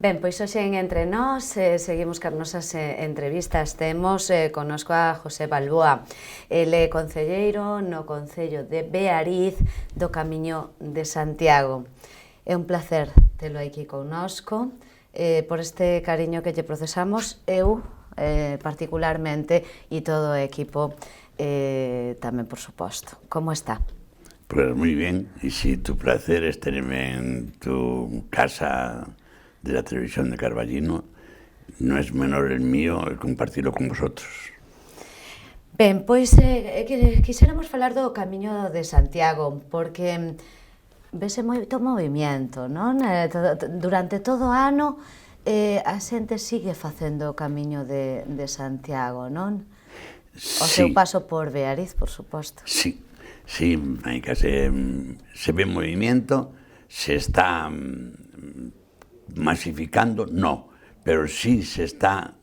Ben, pois hoxe en Entre Nós seguimos cas nosas entrevistas. Temos connosco a José Balboa. Ele é concelleiro no Concello de Beariz do Camiño de Santiago. É un placer telo aquí connosco, por este cariño que lle procesamos eu particularmente e todo o equipo tamén, por suposto. Como está? Pues muy bien, y si tu placer es tenerme en tu casa de la televisión de Carballino, no es menor el mío el compartirlo con vosotros. Ben, pois quixéramos falar do Camiño de Santiago, porque vese moito movimento, non? Durante todo o ano a xente sigue facendo o Camiño de Santiago, non? O seu paso por Beariz, por suposto. Sí, sí, Maika, se ve movimiento, se está masificando, no, pero sí se está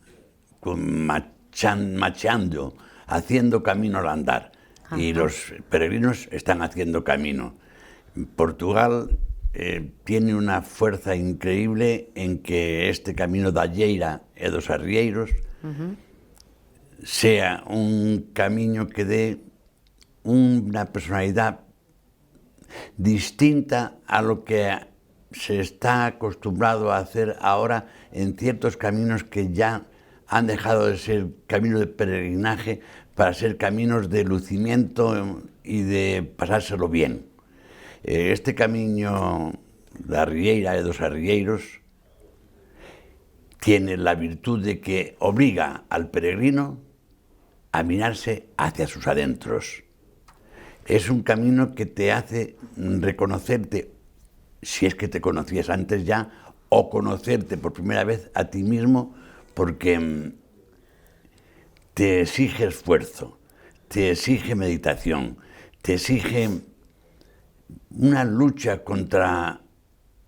macheando, haciendo camino al andar. Ajá. Y los peregrinos están haciendo camino. Portugal tiene una fuerza increíble en que este camino da Lleira e dos Arrieiros sea un camino que dé una personalidad distinta a lo que se está acostumbrado a hacer ahora en ciertos caminos que ya han dejado de ser caminos de peregrinaje para ser caminos de lucimiento y de pasárselo bien. Este camino da Rieira e dos Arrieiros tiene la virtud de que obliga al peregrino a mirarse hacia sus adentros. Es un camino que te hace reconocerte, si es que te conocías antes ya, o conocerte por primera vez a ti mismo, porque te exige esfuerzo, te exige meditación, te exige una lucha contra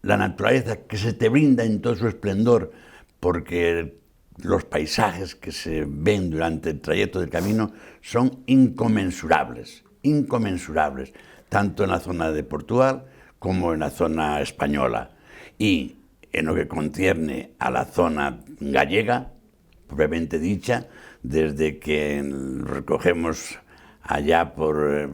la naturaleza que se te brinda en todo su esplendor, porque los paisajes que se ven durante el trayecto del camino son inconmensurables, tanto en la zona de Portugal como en la zona española. Y en lo que concierne a la zona gallega, propiamente dicha, desde que recogemos allá por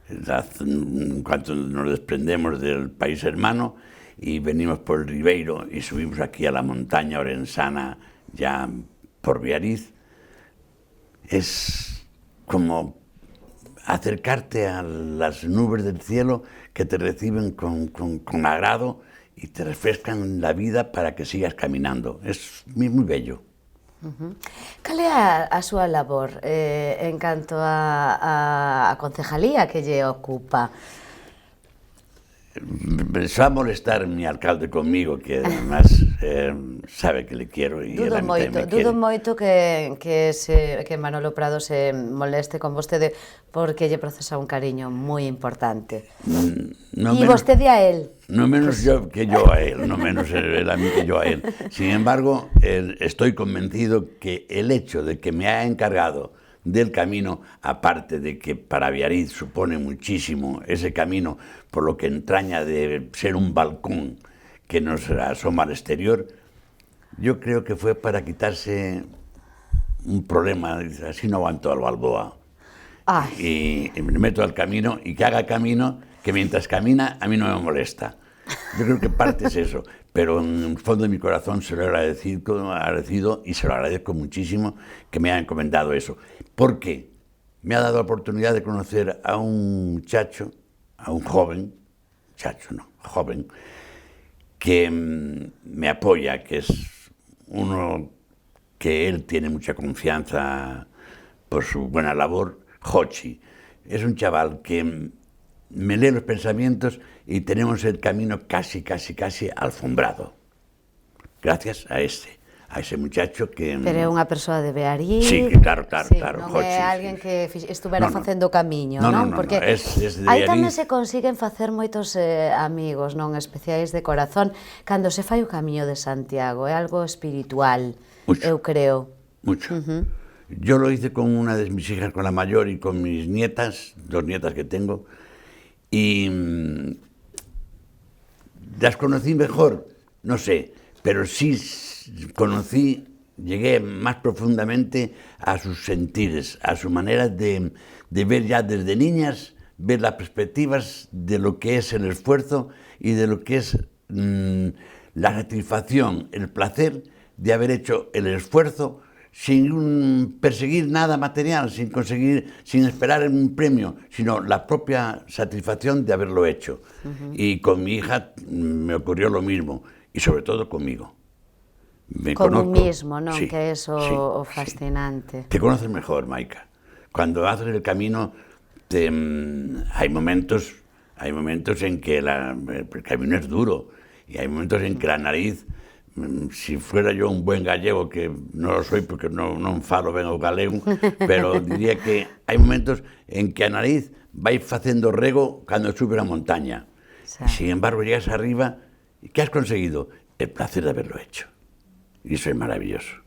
en cuanto nos desprendemos del país hermano y venimos por el Ribeiro y subimos aquí a la montaña orensana ya por Beariz, es como acercarte a las nubes del cielo que te reciben con agrado y te refrescan la vida para que sigas caminando. Es muy bello. Cal é a súa labor en canto a concejalía que lle ocupa? Se va a molestar mi alcalde conmigo, que además sabe que le quiero y él a mí también me quiere. Dudo moito que Manolo Prado se moleste con vostede porque lle procesa un cariño moi importante. E vostede a él. No menos yo que yo a él, no menos él a mí que yo a él. Sin embargo, estoy convencido que el hecho de que me haya encargado del camino, aparte de que para Beariz supone muchísimo ese camino, por lo que entraña de ser un balcón que nos asoma al exterior, yo creo que fue para quitarse un problema, así no aguanto al Balboa. Y me meto al camino y que haga camino, que mientras camina a mí no me molesta. Yo creo que parte es eso, pero en el fondo de mi corazón se lo he agradecido y se lo agradezco muchísimo que me haya encomendado eso. Porque me ha dado la oportunidad de conocer a un muchacho, a un joven, joven, que me apoya, que es uno que él tiene mucha confianza por su buena labor, Jochi. Es un chaval que me lee los pensamientos y tenemos el camino casi alfombrado. Gracias a ese muchacho que... Pero é unha persoa de Beariz. Sí, claro, non é alguén que estuvera facendo camiño, non? Porque es de aí Beariz. tamén se consiguen facer moitos amigos, non, especiais de corazón, cando se fai o Camiño de Santiago, é algo espiritual, eu creo. Mucho. Yo lo hice con una de mis hijas, con la mayor y con mis nietas, 2 nietas que tengo, y las conocí mejor, no sé, pero sí conocí, llegué más profundamente a sus sentires, a su manera de ver ya desde niñas, ver las perspectivas de lo que es el esfuerzo y de lo que es la satisfacción, el placer de haber hecho el esfuerzo sin perseguir nada material, sin esperar un premio, sino la propia satisfacción de haberlo hecho. Y con mi hija me ocurrió lo mismo, y sobre todo conmigo. Como mismo, ¿no? Sí, Que es o fascinante. Sí. Te conoces mejor, Maika. Cuando haces el camino, hay momentos en que el camino es duro, y hay momentos en que la nariz, si fuera yo un buen gallego, que no lo soy porque no falo ben o galego, pero diría que hay momentos en que a nariz vais facendo rego cando sube a montaña. Sí. Y sin embargo llegas arriba, ¿y qué has conseguido? El placer de haberlo hecho. Y eso es maravilloso,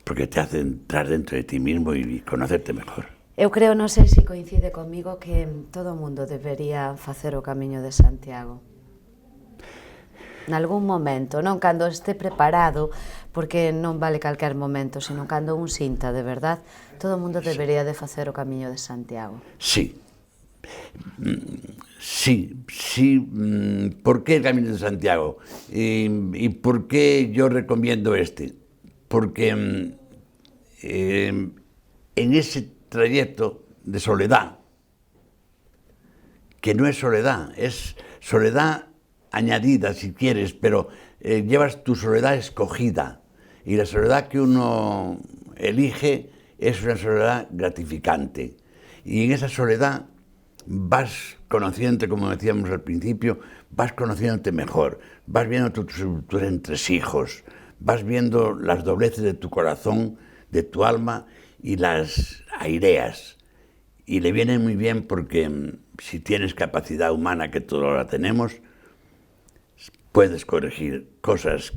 porque te hace entrar dentro de ti mismo y conocerte mejor. Eu creo, non sei se coincide comigo, que todo o mundo debería facer o Camiño de Santiago. Nalgún momento, non cando este preparado, porque non vale calquer momento, sino cando un sinta de verdad, todo o mundo debería de facer o Camiño de Santiago. Sí. Sí. ¿Por qué el Camino de Santiago? ¿Y por qué yo recomiendo este? Porque en ese trayecto de soledad, que no es soledad añadida si quieres, pero llevas tu soledad escogida, y la soledad que uno elige es una soledad gratificante, y en esa soledad vas conociéndote, como decíamos al principio, vas conociéndote mejor, vas viendo tus entresijos, vas viendo las dobleces de tu corazón, de tu alma, y las aireas. Y le viene muy bien porque si tienes capacidad humana, que todos la tenemos, puedes corregir cosas,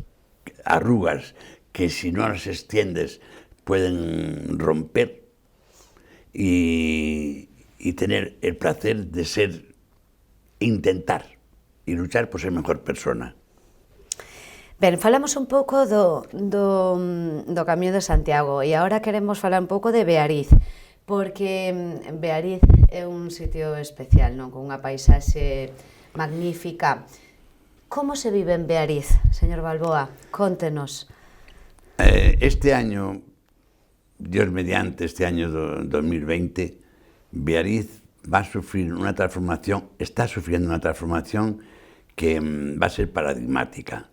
arrugas, que si no las extiendes pueden romper, y tener el placer de intentar e luchar por ser mejor persona. Ben, falamos un pouco do Camiño de Santiago, e agora queremos falar un pouco de Beariz, porque Beariz é un sitio especial, non? Con unha paisaxe magnífica. Como se vive en Beariz, señor Balboa? Contenos. Este año, Dios mediante, este año 2020, Beariz va a sufrir una transformación, está sufriendo una transformación que va a ser paradigmática.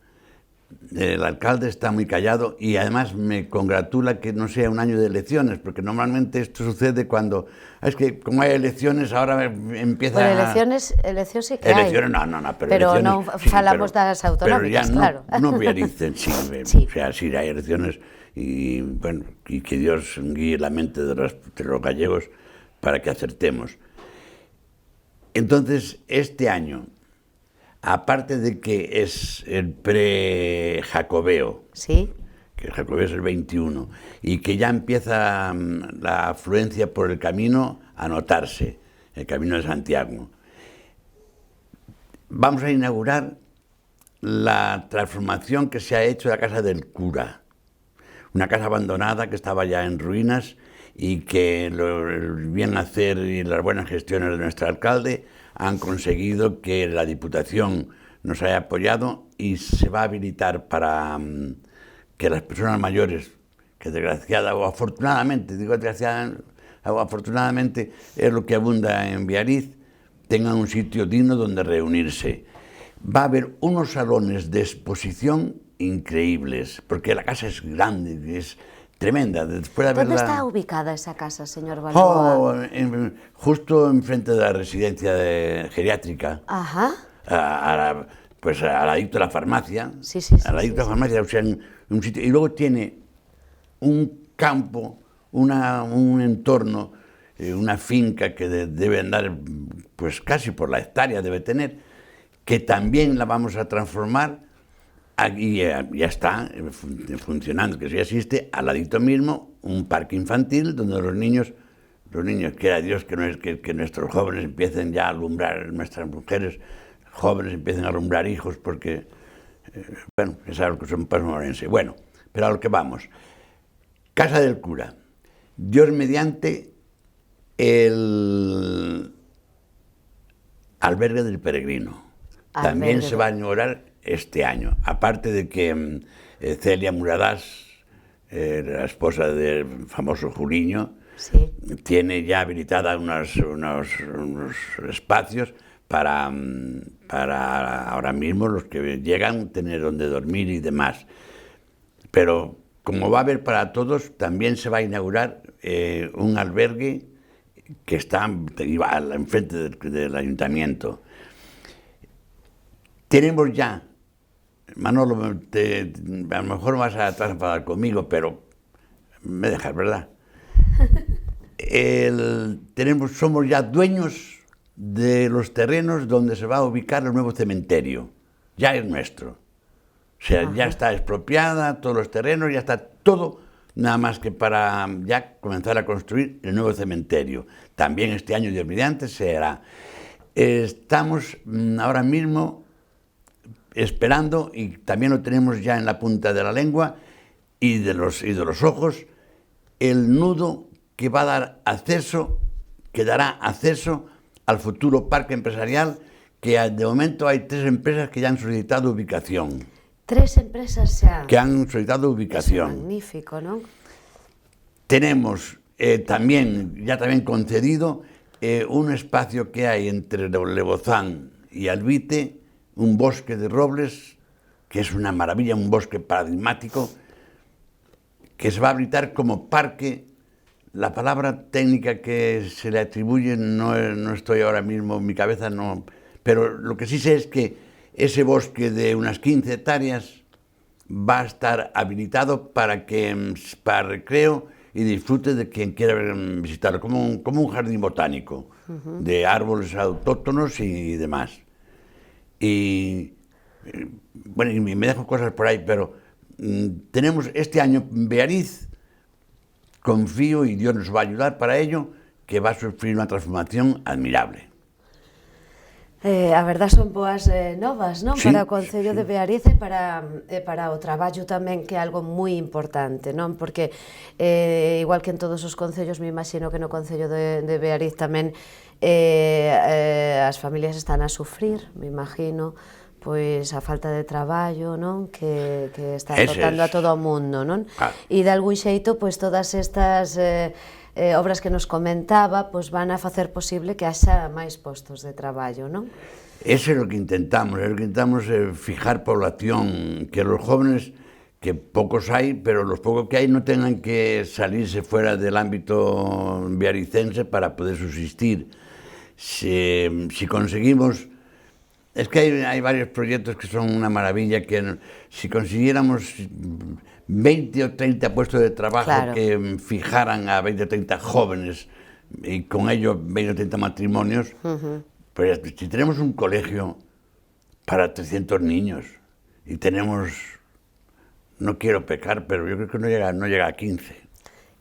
El alcalde está muy callado y además me congratula que no sea un año de elecciones, porque normalmente esto sucede cuando... Es que como hay elecciones ahora empieza... Pero eleccións sí que hai. Elecciones, no, pero non falamos das autonómicas, claro. No Bearicen, sí. O sea, sí hay elecciones y, bueno, y que Dios guíe la mente de los gallegos para que acertemos. Entonces, este año, aparte de que es el pre-jacobeo, ¿sí?, que el jacobeo es el 21, y que ya empieza la afluencia por el camino a notarse, el Camino de Santiago, vamos a inaugurar la transformación que se ha hecho de la casa del cura, una casa abandonada que estaba ya en ruinas, y que el bien hacer y las buenas gestiones de nuestro alcalde han conseguido que la Diputación nos haya apoyado, y se va a habilitar para que las personas mayores, que desgraciada o afortunadamente, digo desgraciada o afortunadamente, es lo que abunda en Beariz, tengan un sitio digno donde reunirse. Va a haber unos salones de exposición increíbles, porque la casa es grande, es tremenda. Después de ¿Dónde está ubicada esa casa, señor Balboa? Justo enfrente de la residencia geriátrica. Ajá. Pues al ladito de la farmacia. Sí. Al ladito de la farmacia, o sea, un sitio. Y luego tiene un campo, un entorno, una finca que debe andar, pues casi por la hectárea debe tener, que también la vamos a transformar. Aquí ya está funcionando, que sí existe, al ladito mismo, un parque infantil donde los niños, quiera Dios que nuestros jóvenes empiecen ya a alumbrar, nuestras mujeres jóvenes empiecen a alumbrar hijos, porque Bueno, ya sabes que son paso morense. Bueno, pero a lo que vamos. Casa del Cura. Dios mediante, el albergue del peregrino. También se va a inaugurar este año. Aparte de que Celia Muradás, la esposa del famoso Juliño, sí, tiene ya habilitada unos espacios para ahora mismo los que llegan tener donde dormir y demás. Pero como va a haber para todos, también se va a inaugurar un albergue que está enfrente del ayuntamiento. Tenemos ya, Manolo, a lo mejor vas a estar enfadado conmigo, pero me dejas, ¿verdad? Somos ya dueños de los terrenos donde se va a ubicar el nuevo cementerio. Ya es nuestro. O sea, ya está expropiada, todos los terrenos, ya está todo, nada más que para ya comenzar a construir el nuevo cementerio. También este año, Dios mediante, se hará. Estamos ahora mismo esperando, y también lo tenemos ya en la punta de la lengua y de los ojos, el nudo que va a dar acceso, que dará acceso al futuro parque empresarial, que de momento hay 3 empresas que ya han solicitado ubicación. 3 empresas que han solicitado ubicación. Es magnífico, ¿no? Tenemos también concedido un espacio que hay entre Lebozán y Albite, un bosque de robles, que es una maravilla, un bosque paradigmático, que se va a habilitar como parque. La palabra técnica que se le atribuye no estoy ahora mismo, en mi cabeza no, pero lo que sí sé es que ese bosque de unas 15 hectáreas va a estar habilitado para recreo y disfrute de quien quiera visitarlo, como un jardín botánico, de árboles autóctonos y demás. Y bueno, y me dejo cosas por ahí, pero tenemos este año Beariz, confío, y Dios nos va a ayudar para ello, que va a sufrir una transformación admirable. A verdad son boas novas, non? Sí, Para o Concello de Beariz e para o traballo tamén, que é algo moi importante, non? Porque igual que en todos os concellos, me imagino que no Concello de Beariz tamén as familias están a sufrir, me imagino, pois a falta de traballo, non? Que está azotando a todo o mundo, non? E de algún xeito, pois todas estas obras que nos comentaba, pois van a facer posible que haxa máis postos de traballo, non? Eso es lo que intentamos, fijar población, que los jóvenes, que pocos hay, pero los pocos que hay no tengan que salirse fuera del ámbito bearicense para poder subsistir. Si conseguimos, es que hay varios proyectos que son una maravilla, que si consiguiéramos 20 o 30 puestos de trabajo, claro, que fijaran a 20 o 30 jóvenes y con ello 20 o 30 matrimonios, pues si tenemos un colegio para 300 niños y tenemos, no quiero pecar, pero yo creo que no llega a 15.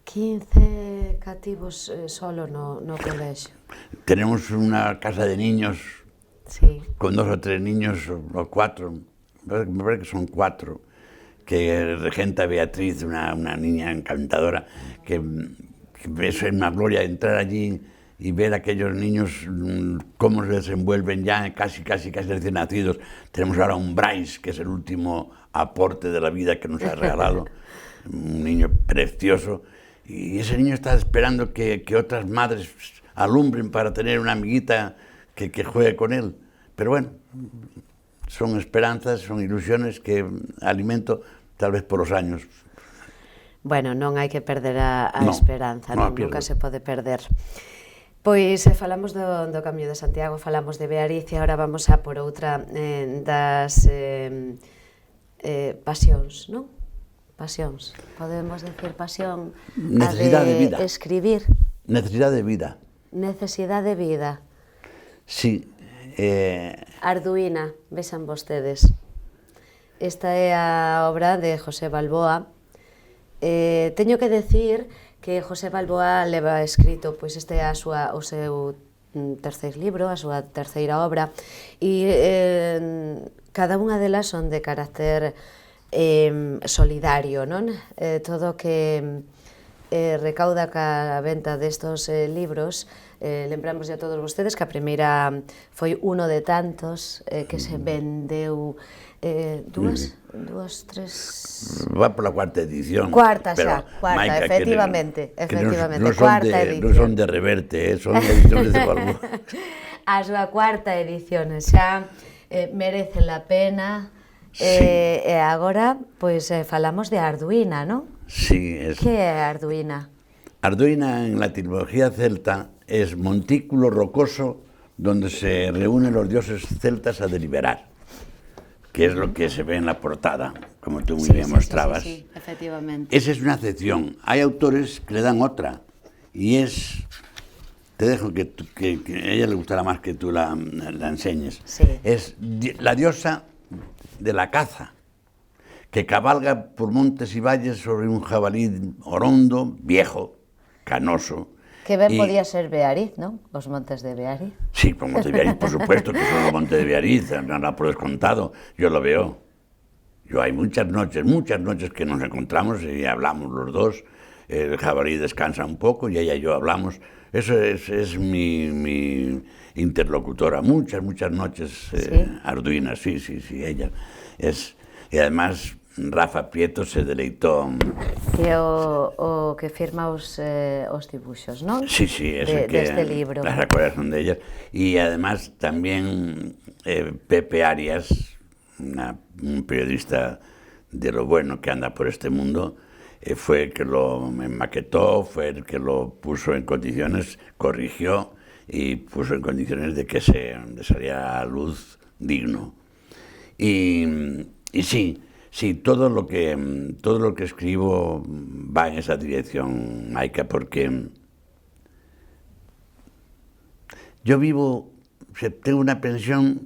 15 cativos solo no colexio. Tenemos una casa de niños, sí, con 2 o 3 niños o 4, me parece que son 4, que regenta Beatriz, una niña encantadora, que es una gloria entrar allí y ver a aquellos niños cómo se desenvuelven ya casi recién nacidos. Tenemos ahora un Bryce, que es el último aporte de la vida que nos ha regalado, un niño precioso, y ese niño está esperando que otras madres alumbren para tener una amiguita que juegue con él. Pero bueno, son esperanzas, son ilusiones que alimento tal vez por los años. Bueno, non hai que perder a esperanza, non, nunca se pode perder. Pois falamos do Camiño de Santiago, falamos de Beariz, e agora vamos a por outra das pasións, non? Pasións, podemos decir pasión, necesidade de vida. Escribir. Necesidade de vida. Necesidade de vida. Sí. Arduina, vexan vostedes. Esta é a obra de José Balboa. Teño que decir que José Balboa leva escrito, pois este é o seu terceiro libro, a súa terceira obra, e cada unha delas son de carácter solidario, non? Todo o que recauda ca venta destos libros, lembramos a todos vostedes que a primeira foi uno de tantos que se vendeu dúas, tres... Va por la cuarta edición. Cuarta xa, cuarta, Maica, efectivamente, no cuarta edición. Non son de Reverte, son ediciones de Balboa. A súa cuarta edición xa merecen la pena. Sí. E agora, pois, falamos de Arduina, non? Sí. Que é Arduina? Arduina en la etimología celta es montículo rocoso donde se reúnen los dioses celtas a deliberar, que es lo que se ve en la portada, como tú muy bien mostrabas. Sí, efectivamente. Esa es una acepción. Hay autores que le dan otra, y es... Te dejo que a ella le gustará más que tú la enseñes. Sí. Es la diosa de la caza, que cabalga por montes y valles sobre un jabalí orondo, viejo, canoso. Que ben podía ser Beariz, non? Os montes de Beariz. Sí, por Monte de Beariz, por supuesto, que son los montes de Beariz, no por descontado, yo lo veo. Hay muchas noches que nos encontramos y hablamos los dos, el jabalí descansa un poco y ella y yo hablamos. Eso es mi interlocutora, muchas noches, ¿Sí? Arduina, sí, ella es. Y además Rafa Prieto se deleitó. Que o que firma os dibuixos, non? Sí, ese que deste libro. Las acuerdas son de ellas. Y además también Pepe Arias, un periodista de lo bueno que anda por este mundo, fue el que lo maquetó, fue el que lo puso en condiciones, corrigió y puso en condiciones de que saliera a luz digno. Y sí, todo lo que escribo va en esa dirección, Maica, porque yo vivo, tengo una pensión,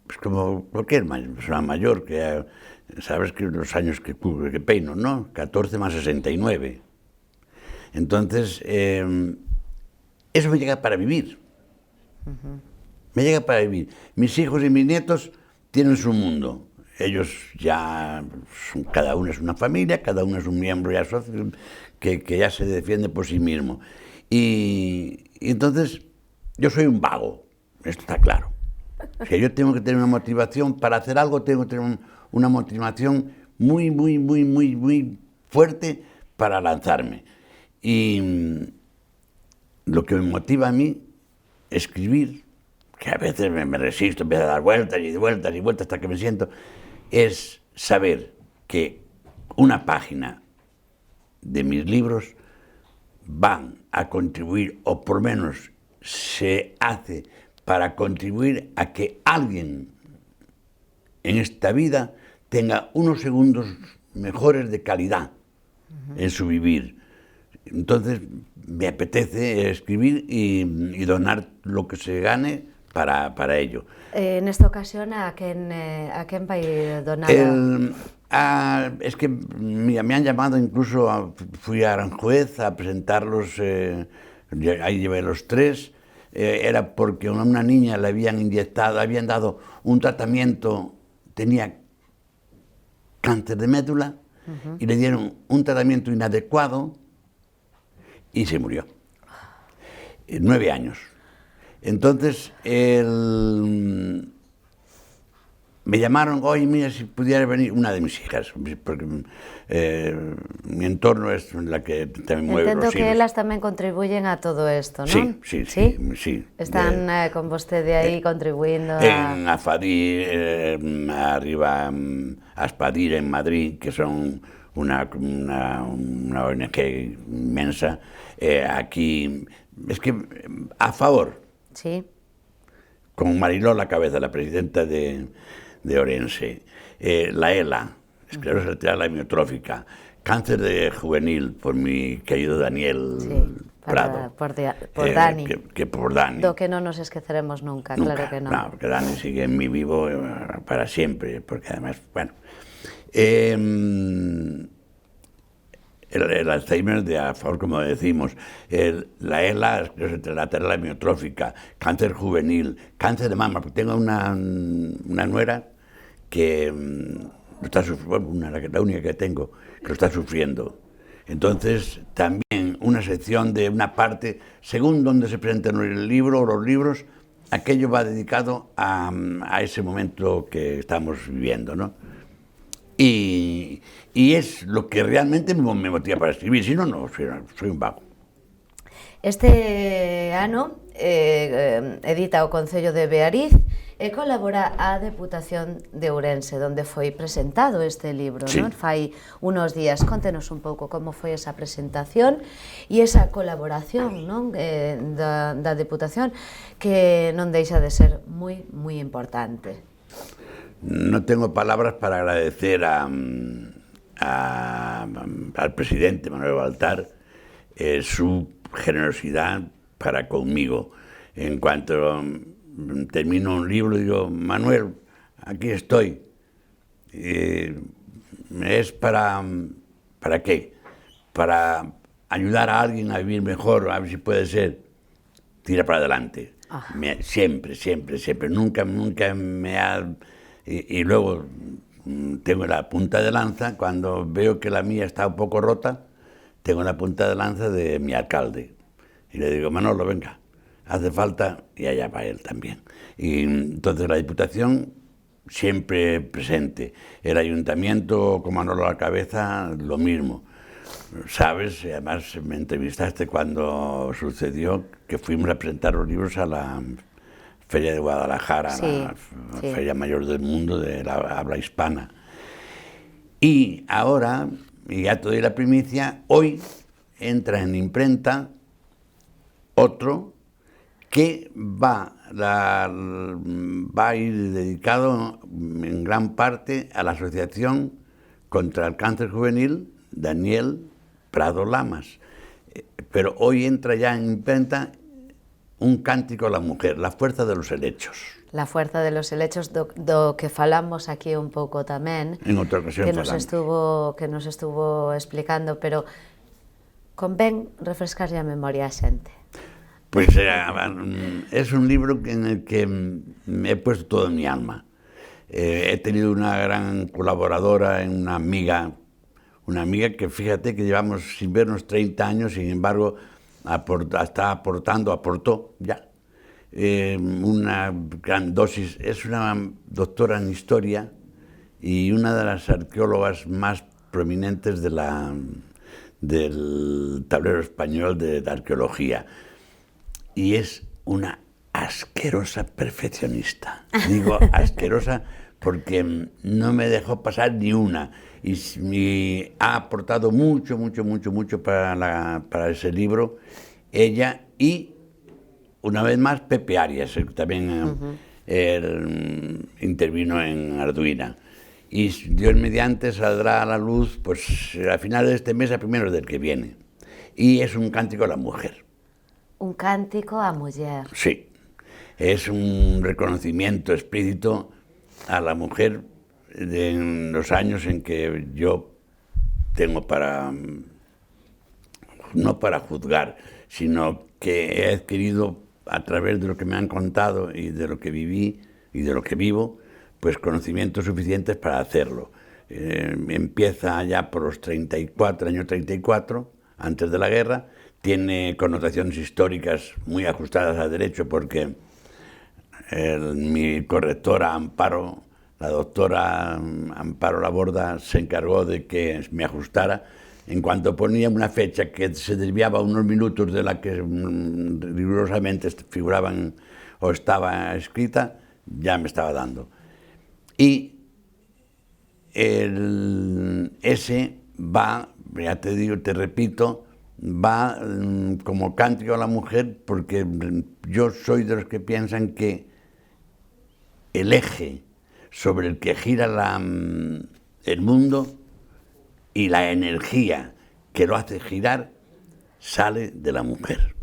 pues como cualquier persona mayor, que sabes que los años que peino, ¿no? 14 más 69. Entonces, eso me llega para vivir. Me llega para vivir. Mis hijos y mis nietos tienen su mundo. Ellos ya, cada uno es una familia, cada uno es un miembro ya socio, que ya se defiende por sí mismo. Y entonces, yo soy un vago, esto está claro. Si yo tengo que tener una motivación para hacer algo, tengo que tener una motivación muy fuerte para lanzarme. Y lo que me motiva a mí, escribir, que a veces me resisto, empiezo a dar vueltas y vueltas y vueltas hasta que me siento, es saber que una página de mis libros van a contribuir, o por lo menos se hace para contribuir a que alguien en esta vida tenga unos segundos mejores de calidad en su vivir. Entonces me apetece escribir y donar lo que se gane para ello. En esta ocasión, ¿a quién va a donar? Es que mira, me han llamado, incluso fui a Aranjuez a presentarlos, ahí llevé los 3. Era porque a una niña le habían dado un tratamiento, tenía cáncer de médula, y le dieron un tratamiento inadecuado y se murió. 9 años. Entonces, me llamaron, oye, mira, si pudiera venir una de mis hijas, porque mi entorno es la que también mueve Entendo los hilos. que elas tamén contribuyen a todo isto, non? Sí. Están con vostede aí contribuindo en Afadir, arriba Aspadir en Madrid, que son una ONG inmensa, aquí, es que a favor, sí, con Mariló a la cabeza, la presidenta de Orense, la ELA, esclerosis lateral amiotrófica, cáncer de juvenil, por mi querido Daniel Prado. Por Dani. Por Dani. Do que non nos esqueceremos nunca, claro que non. No, porque Dani sigue en mi vivo para siempre, porque además, bueno, el Alzheimer de a favor, como decimos, la ELA, esclerosis lateral amiotrófica, cáncer juvenil, cáncer de mama, porque tengo una nuera que lo está sufriendo, la única que tengo, que lo está sufriendo. Entonces, también una sección de una parte, según donde se presenten el libro o los libros, aquello va dedicado a ese momento que estamos viviendo, ¿no? Y es lo que realmente me motiva para escribir, si no, no, soy un vago. Este ano edita o Concello de Beariz e colabora a Deputación de Ourense, donde foi presentado este libro, sí. Non? Fai unos días. Contenos un pouco como foi esa presentación e esa colaboración, non? Da Deputación, que non deixa de ser moi importante. No tengo palabras para agradecer al presidente Manuel Baltar su generosidad para conmigo. En cuanto termino un libro, digo, Manuel, aquí estoy. ¿Es para qué? Para ayudar a alguien a vivir mejor, a ver si puede ser. Tira para adelante. Siempre. Nunca me ha... Y luego tengo la punta de lanza, cuando veo que la mía está un poco rota, tengo la punta de lanza de mi alcalde. Y le digo, Manolo, venga, hace falta, y allá va él también. Y entonces la Diputación siempre presente. El Ayuntamiento, con Manolo a la cabeza, lo mismo. Sabes, además me entrevistaste cuando sucedió que fuimos a presentar los libros a la Feria de Guadalajara, sí, la Feria Mayor del Mundo de la habla hispana. Y ahora, y ya te doy la primicia, hoy entra en imprenta otro que va a ir dedicado en gran parte a la Asociación contra el Cáncer Juvenil Daniel Prado Lamas. Pero hoy entra ya en imprenta un cántico a la mujer, la fuerza de los helechos. La fuerza de los helechos do que falamos aquí un pouco tamén. En outra ocasión que nos estuvo explicando, pero convén refrescarlle a memoria a xente. Pues es un libro en el que me he puesto todo en mi alma. He tenido una gran colaboradora, una amiga que fíjate que llevamos sin vernos 30 años, sin embargo aportó ya una gran dosis. Es una doctora en historia y una de las arqueólogas más prominentes del tablero español de arqueología. Y es una asquerosa perfeccionista. Digo asquerosa porque no me dejó pasar ni una. Y ha aportado mucho para ese libro, ella y, una vez más, Pepe Arias, que también intervino en Arduina. Y Dios mediante saldrá a la luz pues a finales de este mes, a primeros del que viene. Y es un cántico a la mujer. Un cántico a muller. Sí, es un reconocimiento explícito a la mujer en los años en que yo tengo no para juzgar, sino que he adquirido a través de lo que me han contado y de lo que viví y de lo que vivo, pues conocimientos suficientes para hacerlo. Empieza ya por los 34, año 34, antes de la guerra, tiene connotaciones históricas muy ajustadas al derecho porque mi correctora Amparo, la doctora Amparo Laborda, se encargó de que me ajustara. En cuanto ponía una fecha que se desviaba unos minutos de la que rigurosamente figuraban o estaba escrita, ya me estaba dando. Y ese va, ya te digo, te repito, va como cántico a la mujer porque yo soy de los que piensan que el eje sobre el que gira el mundo y la energía que lo hace girar sale de la mujer.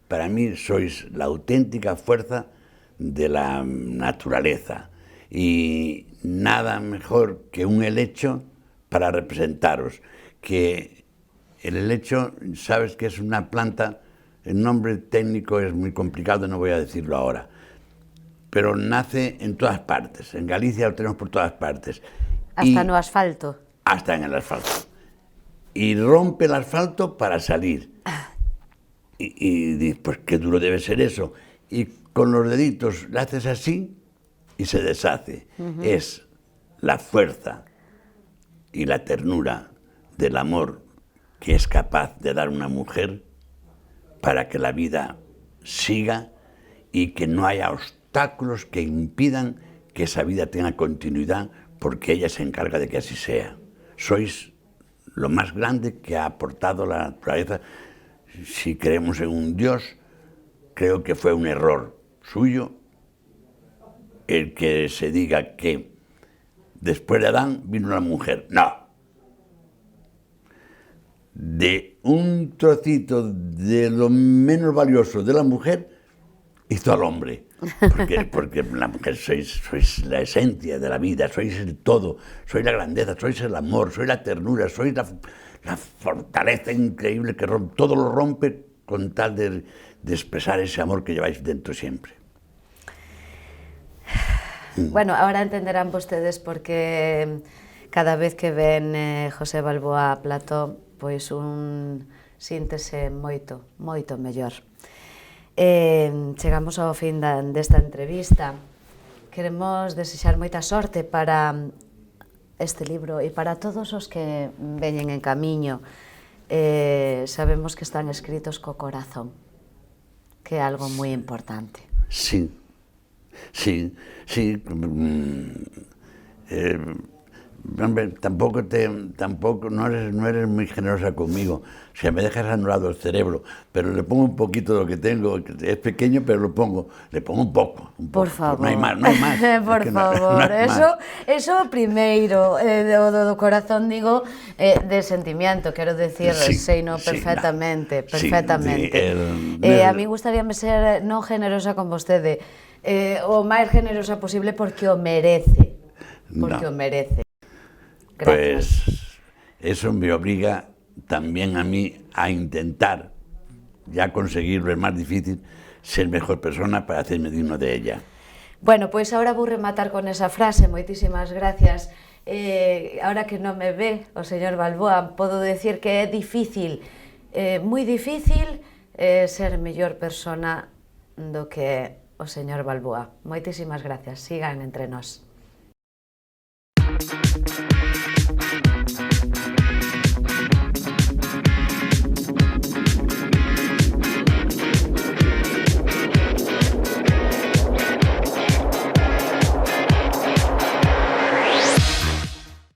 Para mí, sois la auténtica fuerza de la naturaleza y nada mejor que un helecho para representaros. Que el helecho, sabes que es una planta, el nombre técnico es muy complicado, no voy a decirlo ahora, pero nace en todas partes. En Galicia lo tenemos por todas partes. Hasta no asfalto. Hasta en el asfalto. Y rompe el asfalto para salir. Y dices, pues qué duro debe ser eso. Y con los deditos le haces así y se deshace. Es la fuerza y la ternura del amor que es capaz de dar una mujer para que la vida siga y que no haya obstáculos que impidan que esa vida tenga continuidad, porque ella se encarga de que así sea. Sois lo más grande que ha aportado la naturaleza. Si creemos en un Dios, creo que fue un error suyo el que se diga que después de Adán vino la mujer. No. De un trocito de lo menos valioso de la mujer hizo al hombre. Porque la mujer sois la esencia de la vida, sois el todo, sois la grandeza, sois el amor, sois la ternura, sois la fortaleza increíble que todo lo rompe con tal de expresar ese amor que lleváis dentro siempre. Bueno, ahora entenderán vostedes porque cada vez que ven José Balboa a plató, pois síntese moito mellor. Chegamos ao fin desta entrevista. Queremos desexar moita sorte para este libro e para todos os que veñen en camiño. Sabemos que están escritos co corazón, que é algo moi importante. Sí, sí, sí. Hombre, tampoco no eres muy generosa conmigo. O sea, me dejas anulado el cerebro, pero le pongo un poquito de lo que tengo. Es pequeño, pero le pongo un poco. Por favor. No hay más. Por favor, eso primeiro, do corazón digo, de sentimiento, quero decir, seino perfectamente. A mí gustaríame ser non generosa con vostede, o máis generosa posible porque o merece. Porque o merece. Gracias. Pues eso me obliga también a mí a intentar, ya conseguirlo es más difícil, ser mejor persona para hacerme digno de ella. Bueno, pois agora vou rematar con esa frase, moitísimas gracias. Ahora que non me ve o señor Balboa, podo decir que é difícil, moi difícil, ser mellor persona do que o señor Balboa. Moitísimas gracias, sigan entre nós.